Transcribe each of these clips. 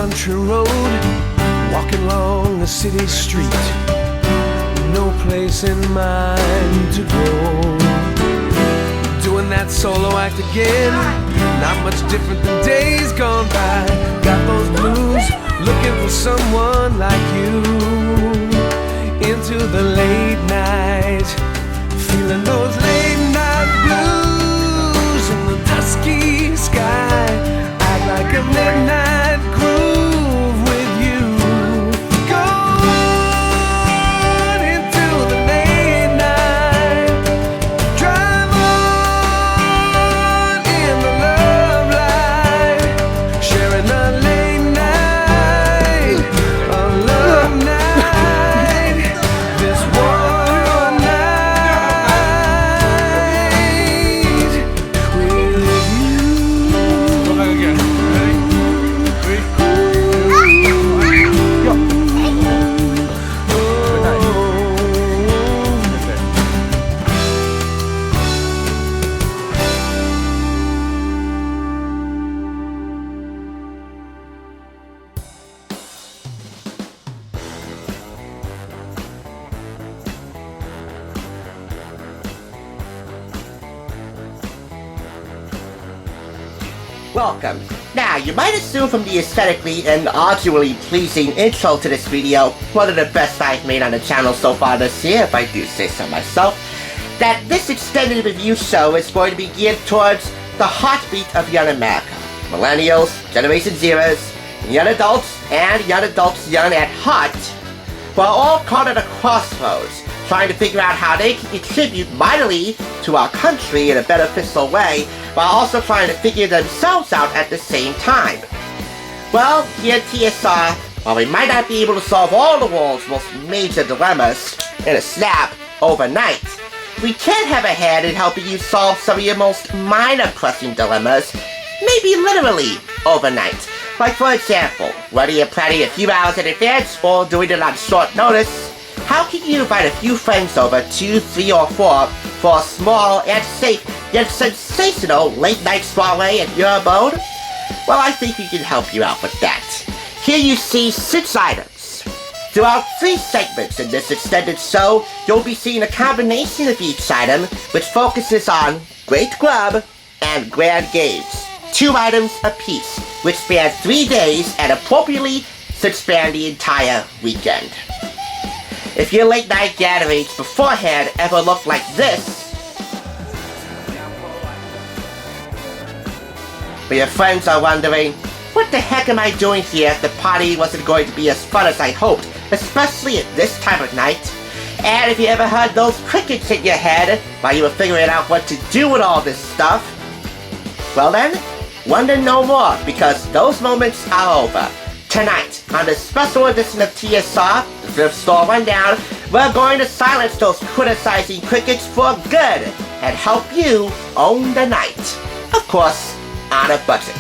country road, walking along the city street, no place in mind to go. Doing that solo act again, not much different than days gone by. Got those blues, looking for someone like you. Into the late night, feeling those late night blues in the dusky sky. Act like a midnight groove with you. Go on into the late night, drive on in the love light, sharing the late night, a love night, this one night with you. Go back again. Ready? 3, 2, 1, go. Welcome. Now, you might assume from the aesthetically and audibly pleasing intro to this video, one of the best I've made on the channel so far this year, if I do say so myself, that this extended review show is going to be geared towards the heartbeat of young America. Millennials, Generation Zeros, young adults, and young adults young at heart, who are all caught at a crossroads, trying to figure out how they can contribute mightily to our country in a beneficial way, while also trying to figure themselves out at the same time. Well, here at TSR, while we might not be able to solve all the world's most major dilemmas in a snap overnight, we can have a hand in helping you solve some of your most minor pressing dilemmas, maybe literally overnight. Like, for example, whether you're planning a few hours in advance or doing it on short notice, how can you invite a few friends over, 2, 3, or 4, for a small and safe yet sensational late night soiree at your abode? Well, I think we can help you out with that. Here you see 6 items. Throughout 3 segments in this extended show, you'll be seeing a combination of each item, which focuses on great grub and grand games. 2 items apiece, which span 3 days and appropriately should span the entire weekend. If your late night gatherings beforehand ever looked like this, but your friends are wondering, what the heck am I doing here if the party wasn't going to be as fun as I hoped, especially at this time of night? And if you ever heard those crickets hit your head while you were figuring out what to do with all this stuff, well then, wonder no more, because those moments are over. Tonight, on this special edition of TSR, the Thrift Store Rundown, we're going to silence those criticizing crickets for good and help you own the night. Of course, on a budget.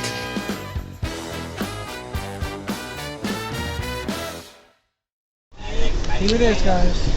Here it is, guys.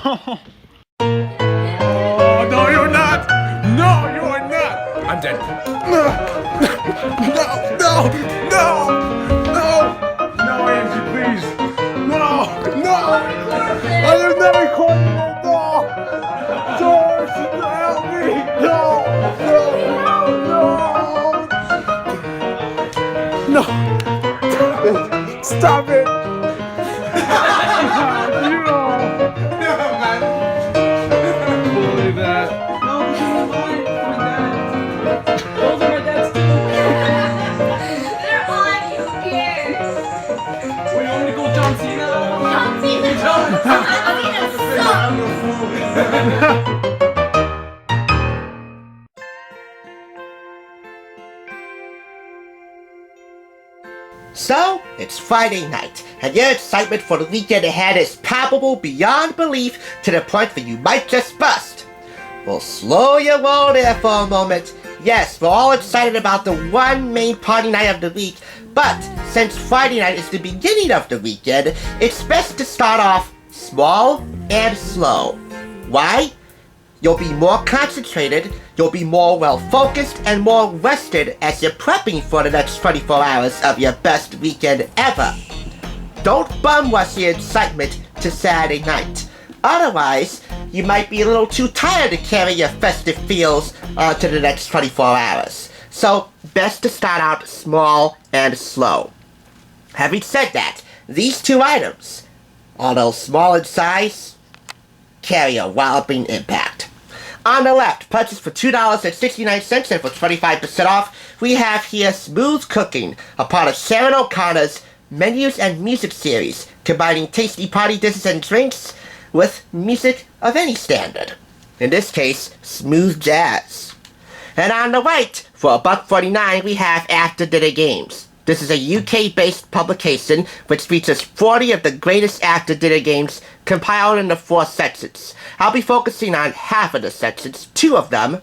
Oh, no, you're not. No, you are not. I'm dead. No, no, no, no, no, Angie, please. No, no. I am not recording it. No. George, help me. No, no, no. No. Stop it. Believe that. No, because you want it from my dad. Those are my dad's too. They're on, who cares? We want me to go John Cena? John Cena. John Cena sucks. So, it's Friday night, and your excitement for the weekend ahead is palpable beyond belief to the point where you might just bust. Well, slow your roll there for a moment. Yes, we're all excited about the one main party night of the week, but since Friday night is the beginning of the weekend, it's best to start off small and slow. Why? You'll be more concentrated, you'll be more well-focused, and more rested as you're prepping for the next 24 hours of your best weekend ever. Don't bum rush your excitement to Saturday night. Otherwise, you might be a little too tired to carry your festive feels onto the next 24 hours. So, best to start out small and slow. Having said that, these two items, although small in size, carry a walloping impact. On the left, purchased for $2.69 and for 25% off, we have here Smooth Cooking, a part of Sharon O'Connor's Menus and Music series, combining tasty party dishes and drinks with music of any standard. In this case, smooth jazz. And on the right, for $1.49, we have After Dinner Games. This is a UK-based publication which features 40 of the greatest after-dinner games compiled into 4 sections. I'll be focusing on half of the sections, 2 of them,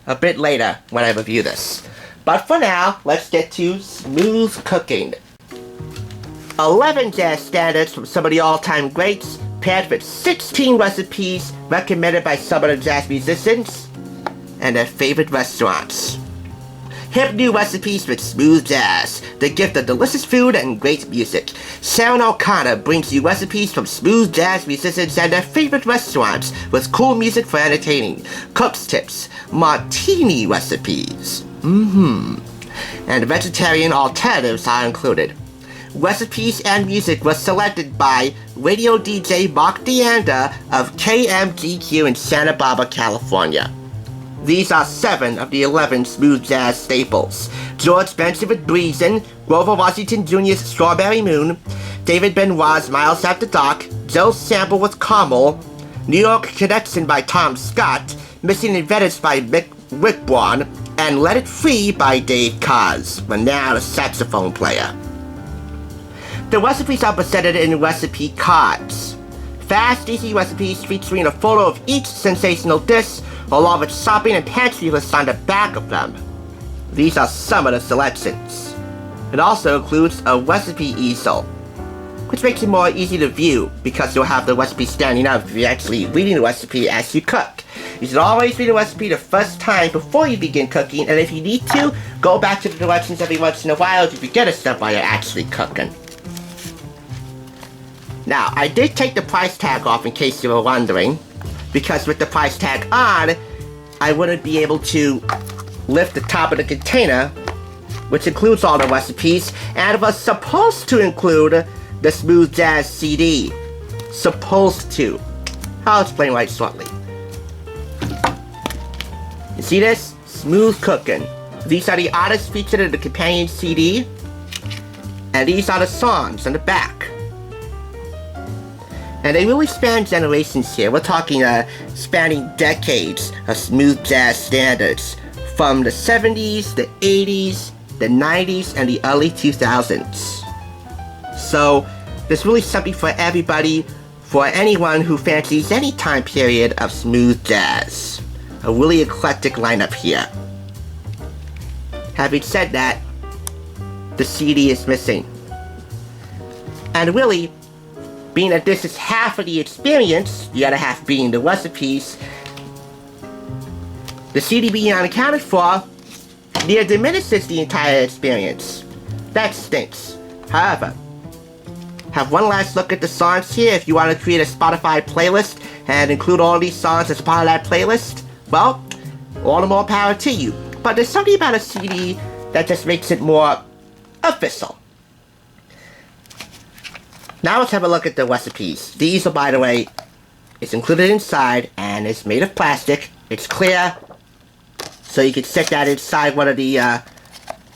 a bit later when I review this. But for now, let's get to Smooth Cooking. 11 jazz standards from some of the all-time greats, paired with 16 recipes recommended by some of the jazz musicians and their favorite restaurants. Hip new recipes with smooth jazz, the gift of delicious food and great music. Sharon O'Connor brings you recipes from smooth jazz musicians and their favorite restaurants with cool music for entertaining, cook's tips, martini recipes, and vegetarian alternatives are included. Recipes and music was selected by radio DJ Mark Deander of KMGQ in Santa Barbara, California. These are 7 of the 11 smooth jazz staples. George Benson with Breezin', Grover Washington Jr.'s Strawberry Moon, David Benoit's Miles After Dark, Joe Sample with Carmel, New York Connection by Tom Scott, Missing in Venice by Mick Wickborn, and Let It Free by Dave Kaz, renowned saxophone player. The recipes are presented in recipe cards. Fast, easy recipes featuring a photo of each sensational dish, along with shopping and pantry lists on the back of them. These are some of the selections. It also includes a recipe easel, which makes it more easy to view because you'll have the recipe standing up if you're actually reading the recipe as you cook. You should always read the recipe the first time before you begin cooking, and if you need to, go back to the directions every once in a while if you forget a step while you're actually cooking. Now, I did take the price tag off in case you were wondering, because with the price tag on, I wouldn't be able to lift the top of the container, which includes all the recipes, and was supposed to include the Smooth Jazz CD. Supposed to. I'll explain why shortly. You see this? Smooth Cooking. These are the artists featured in the companion CD, and these are the songs on the back. And they really span generations here. We're talking spanning decades of smooth jazz standards from the 70s, the 80s, the 90s, and the early 2000s. So there's really something for everybody, for anyone who fancies any time period of smooth jazz. A really eclectic lineup here. Having said that, the CD is missing. And really, Being that this is half of the experience, the other half being the recipes, the CD being unaccounted for, near diminishes the entire experience. That stinks. However, have one last look at the songs here. If you want to create a Spotify playlist and include all these songs as part of that playlist, well, all the more power to you. But there's something about a CD that just makes it more official. Now let's have a look at the recipes. These are, by the way, it's included inside and it's made of plastic. It's clear, so you can set that inside one of the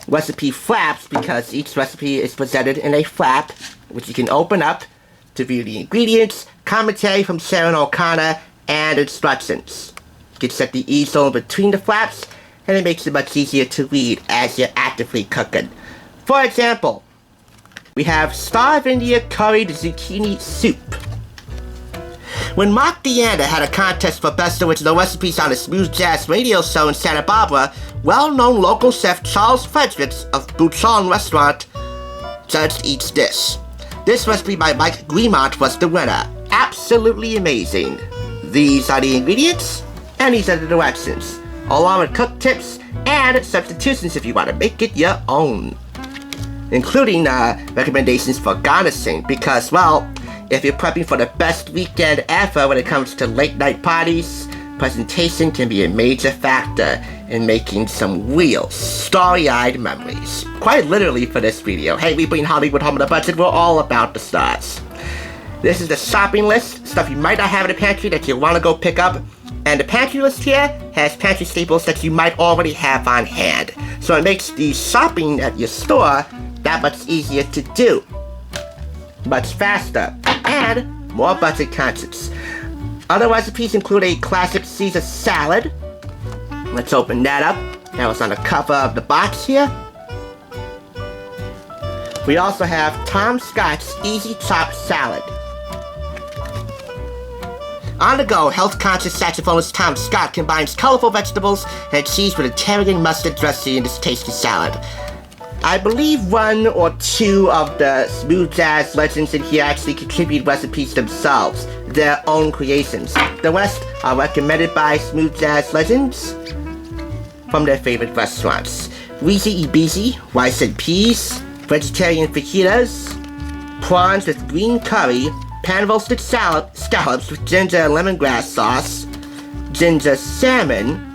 recipe flaps, because each recipe is presented in a flap, which you can open up to view the ingredients, commentary from Sharon O'Connor, and instructions. You can set the easel in between the flaps, and it makes it much easier to read as you're actively cooking. For example, we have Star of India curried zucchini soup. When Mark Deander had a contest for best original recipes on a smooth jazz radio show in Santa Barbara, well-known local chef Charles Fredericks of Bouchon Restaurant judged each dish. This recipe by Mike Guimont was the winner. Absolutely amazing. These are the ingredients, and these are the directions, along with cook tips and substitutions if you want to make it your own. Including recommendations for garnishing, because, well, if you're prepping for the best weekend ever when it comes to late night parties, presentation can be a major factor in making some real starry-eyed memories. Quite literally for this video. Hey, we bring Hollywood home on a budget, we're all about the stars. This is the shopping list, stuff you might not have in the pantry that you'll want to go pick up. And the pantry list here has pantry staples that you might already have on hand. So it makes the shopping at your store that much easier to do. Much faster, and more budget conscious. Other recipes include a classic Caesar salad. Let's open that up. That was on the cover of the box here. We also have Tom Scott's Easy Chop Salad. On the go, health-conscious saxophonist Tom Scott combines colorful vegetables and cheese with a tarragon mustard dressing in this tasty salad. I believe one or two of the smooth jazz legends in here actually contribute recipes themselves, their own creations. The rest are recommended by smooth jazz legends from their favorite restaurants. Weezy Beezy, rice and peas, vegetarian fajitas, prawns with green curry, pan-roasted scallops with ginger and lemongrass sauce, ginger salmon,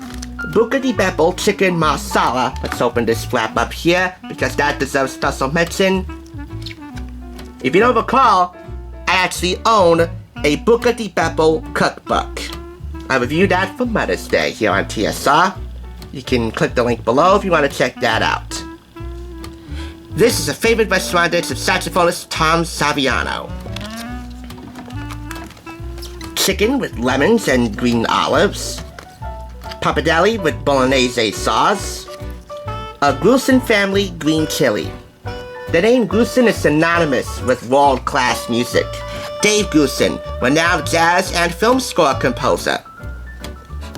buca di beppo chicken masala. Let's open this flap up here because that deserves special mention. If you don't recall, I actually own a buca di beppo cookbook. I reviewed that for Mother's Day here on TSR. You can click the link below if you want to check that out. This is a favorite restaurant dish of saxophonist Tom Saviano. Chicken with lemons and green olives. Pappardelle with bolognese sauce. A Grusin family green chili. The name Grusin is synonymous with world-class music. Dave Grusin, renowned jazz and film score composer,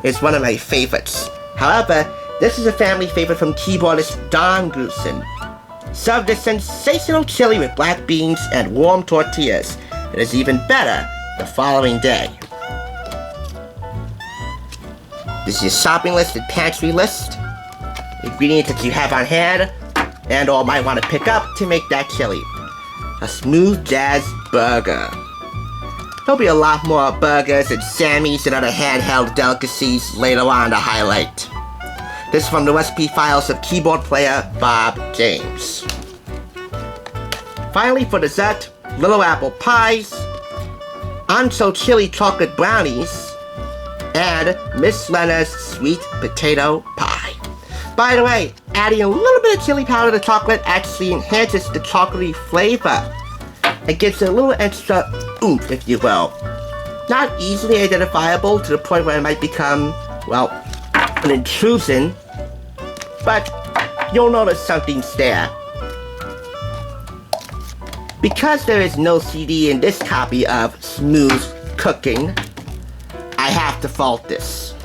is one of my favorites. However, this is a family favorite from keyboardist Don Grusin. Served a sensational chili with black beans and warm tortillas. It is even better the following day. This is your shopping list and pantry list. Ingredients that you have on hand and or might want to pick up to make that chili. A smooth jazz burger. There'll be a lot more burgers and Sammys and other handheld delicacies later on to highlight. This is from the recipe files of keyboard player Bob James. Finally, for dessert, little apple pies, ancho chili chocolate brownies, and Miss Lena's sweet potato pie. By the way, adding a little bit of chili powder to chocolate actually enhances the chocolatey flavor. It gives it a little extra oomph, if you will. Not easily identifiable to the point where it might become, well, an intrusion, but you'll notice something's there. Because there is no CD in this copy of Smooth Cooking, I have to fault this.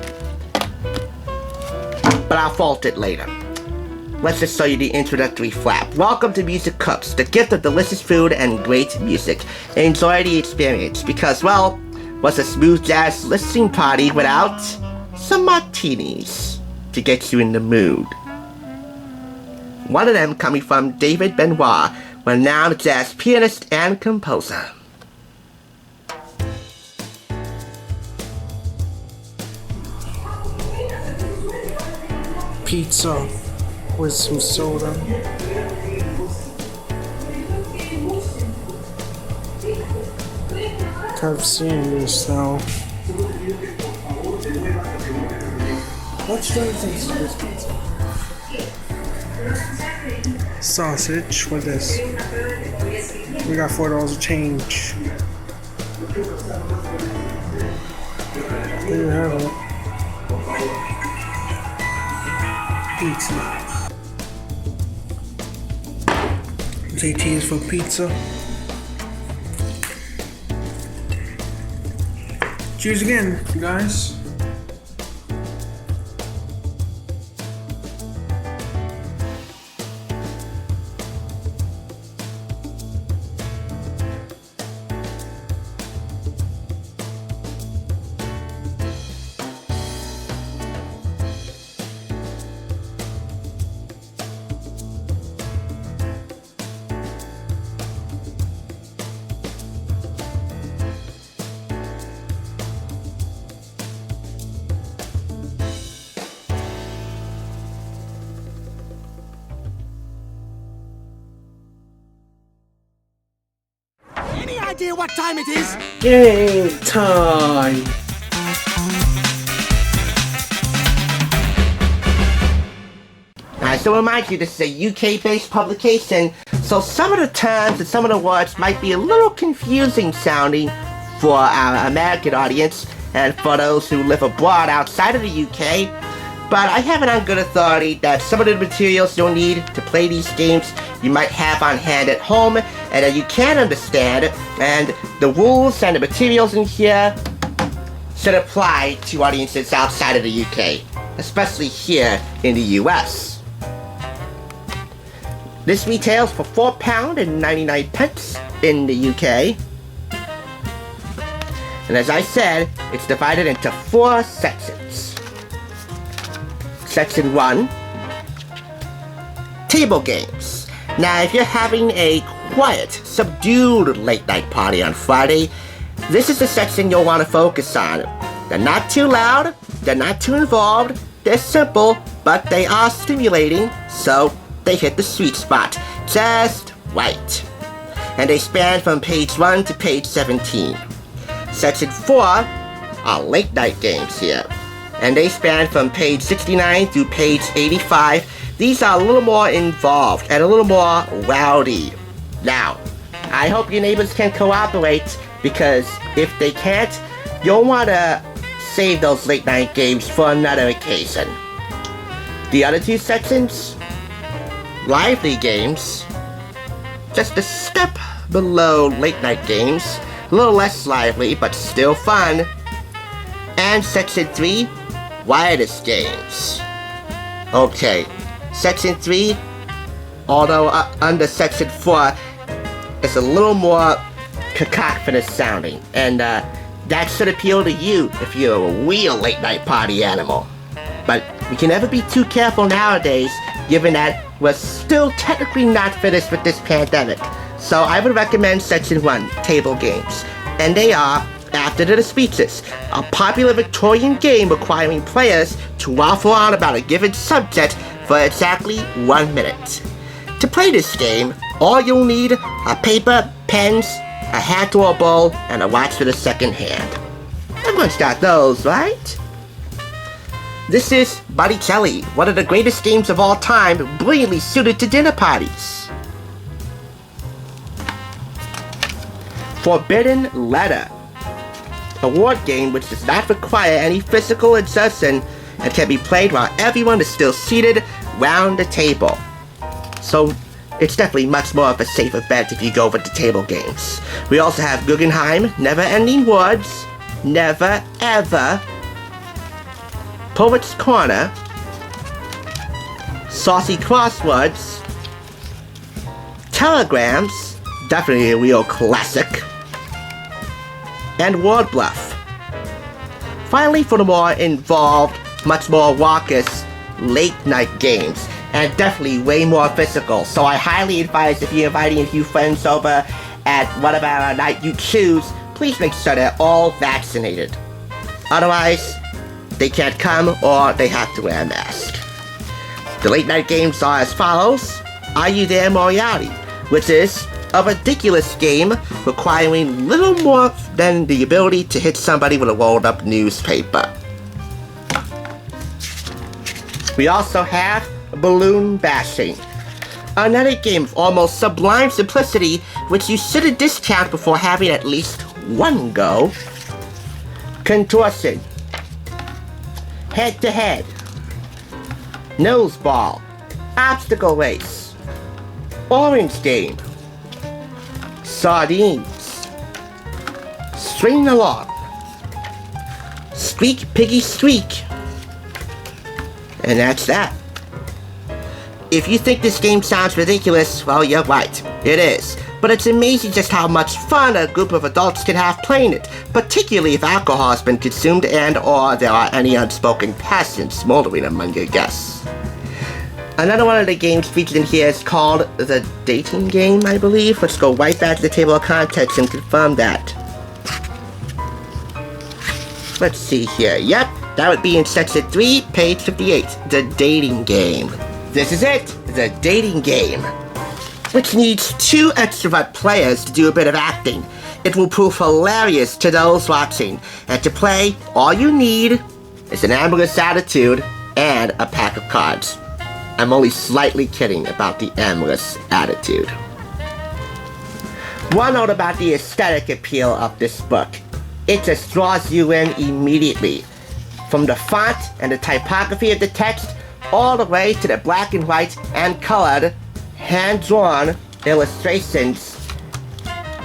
But I'll fault it later. let's just show you the introductory flap. Welcome to Music Cooks, the gift of delicious food and great music. Enjoy the experience, because, well, what's a smooth jazz listening party without some martinis to get you in the mood? One of them coming from David Benoit, renowned jazz pianist and composer. Pizza with some soda. I've seen this now. What's the other things to this pizza? Sausage with this. We got $4 of change. There you have it. Pizza. JT is for pizza. Cheers again, guys. Any idea what time it is? Game time. I still remind you, this is a UK-based publication, so some of the terms and some of the words might be a little confusing sounding for our American audience and for those who live abroad outside of the UK, but I have it on good authority that some of the materials you'll need to play these games you might have on hand at home and that you can understand, and the rules and the materials in here should apply to audiences outside of the UK, especially here in the US. This retails for £4.99 in the UK. And as I said, it's divided into 4 sections. Section 1, table games. Now, if you're having a quiet, subdued late night party on Friday, this is the section you'll want to focus on. They're not too loud, they're not too involved, they're simple, but they are stimulating, so they hit the sweet spot just right. And they span from page 1 to page 17. Section 4 are late night games here, and they span from page 69 through page 85. These are a little more involved and a little more rowdy. Now, I hope your neighbors can cooperate, because if they can't, you'll want to save those late night games for another occasion. The other 2 sections, lively games, just a step below late night games, a little less lively but still fun. And section 3, wireless games. Okay, section 3, although under section 4, it's a little more cacophonous sounding, and that should appeal to you if you're a real late night party animal. But we can never be too careful nowadays, given that we're still technically not finished with this pandemic. So I would recommend section 1, table games. And they are, after the speeches, a popular Victorian game requiring players to waffle on about a given subject for exactly 1 minute. To play this game, all you'll need are paper, pens, a hat or a bowl, and a watch for the second hand. Everyone's got those, right? This is Botticelli, one of the greatest games of all time, brilliantly suited to dinner parties. Forbidden Letter, a word game which does not require any physical exertion and can be played while everyone is still seated round the table. So it's definitely much more of a safer bet if you go with the table games. We also have Guggenheim, Never Ending Words, Never Ever, Poet's Corner, saucy crosswords, telegrams, definitely a real classic, and word bluff. Finally, for the more involved, much more raucous late night games, and definitely way more physical. So I highly advise, if you're inviting a few friends over at whatever night you choose, please make sure they're all vaccinated. Otherwise, they can't come or they have to wear a mask. The late night games are as follows. Are You There, Moriarty? Which is a ridiculous game requiring little more than the ability to hit somebody with a rolled up newspaper. We also have Balloon Bashing, another game of almost sublime simplicity which you shouldn't discount before having at least one go. Contortion, Head to Head, Nose Ball, Obstacle Race, Orange Game, Sardines, String Along, Squeak Piggy Squeak, and that's that. If you think this game sounds ridiculous, well, you're right. It is. But it's amazing just how much fun a group of adults can have playing it, particularly if alcohol has been consumed and or there are any unspoken passions smoldering among your guests. Another one of the games featured in here is called the Dating Game, I believe. Let's go right back to the table of contents and confirm that. Let's see here. Yep, that would be in section 3, page 58. The Dating Game. This is it, the Dating Game, which needs 2 extrovert players to do a bit of acting. It will prove hilarious to those watching, and to play, all you need is an amorous attitude and a pack of cards. I'm only slightly kidding about the amorous attitude. One note about the aesthetic appeal of this book. It just draws you in immediately. From the font and the typography of the text, all the way to the black and white and colored, hand-drawn illustrations.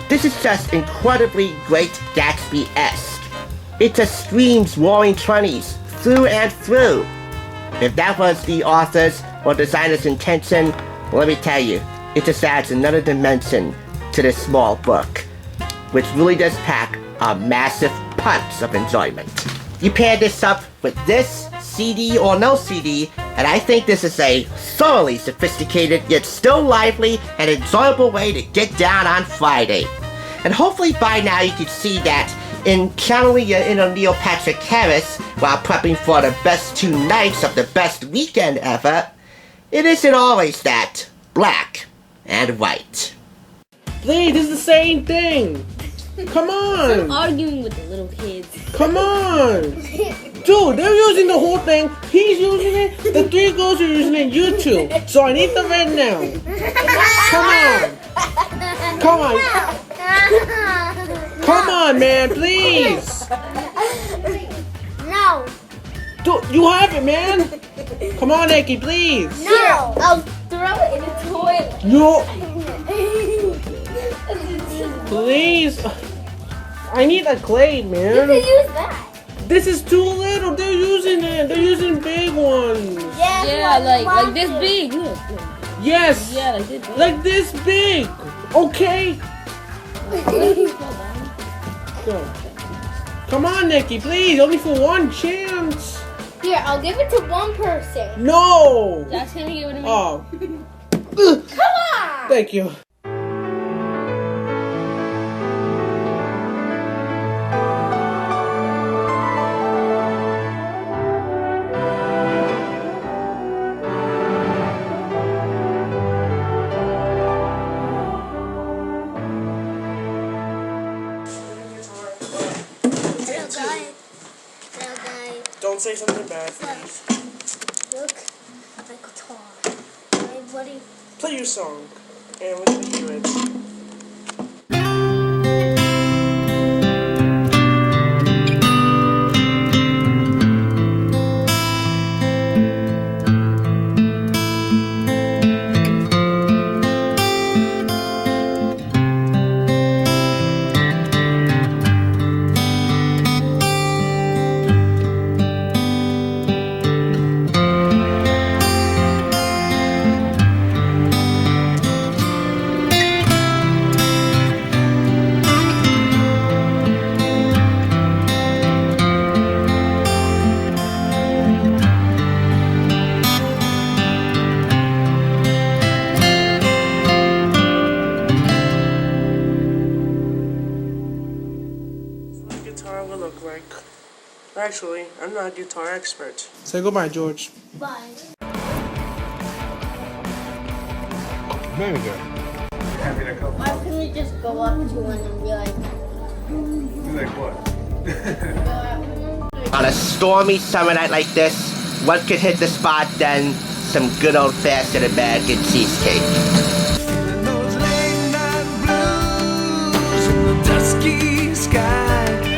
This is just incredibly great Gatsby-esque. It just screams Roaring Twenties through and through. If that was the author's or designer's intention, well, let me tell you, it just adds another dimension to this small book, which really does pack a massive punch of enjoyment. You pair this up with this, CD or no CD, and I think this is a thoroughly sophisticated yet still lively and enjoyable way to get down on Friday. And hopefully by now you can see that in channeling your inner Neil Patrick Harris while prepping for the best 2 nights of the best weekend ever, it isn't always that black and white. Please, this is the same thing. Come on. Arguing with the little kids. Come on. Dude, they're using the whole thing. He's using it. The 3 girls are using it. You 2. So I need the red now. Come on. Come on. Come on, man. Please. No. Dude, you have it, man. Come on, Nikki, please. No. I'll throw it in the toilet. No. Please. I need a clay, You man. can use that. This is too little. They're using it. They're using big ones. Yeah, like this big. Yes. Yeah, like this big. Like this big. Okay. Go. Come on, Nikki, please. Only for one chance. Here, I'll give it to one person. No. That's gonna give it to me. Oh. Come on. Thank you. Don't say something bad, please. Look, my guitar. My buddy. Play your song, and we can hear it. Actually, I'm not a guitar expert. Say goodbye, George. Bye. Very good. Having a couple. Why can't we just go up to one and be like, Like what? On a stormy summer night like this, what could hit the spot then? Some good old-fashioned American cheesecake. In those late night blues in the dusky sky,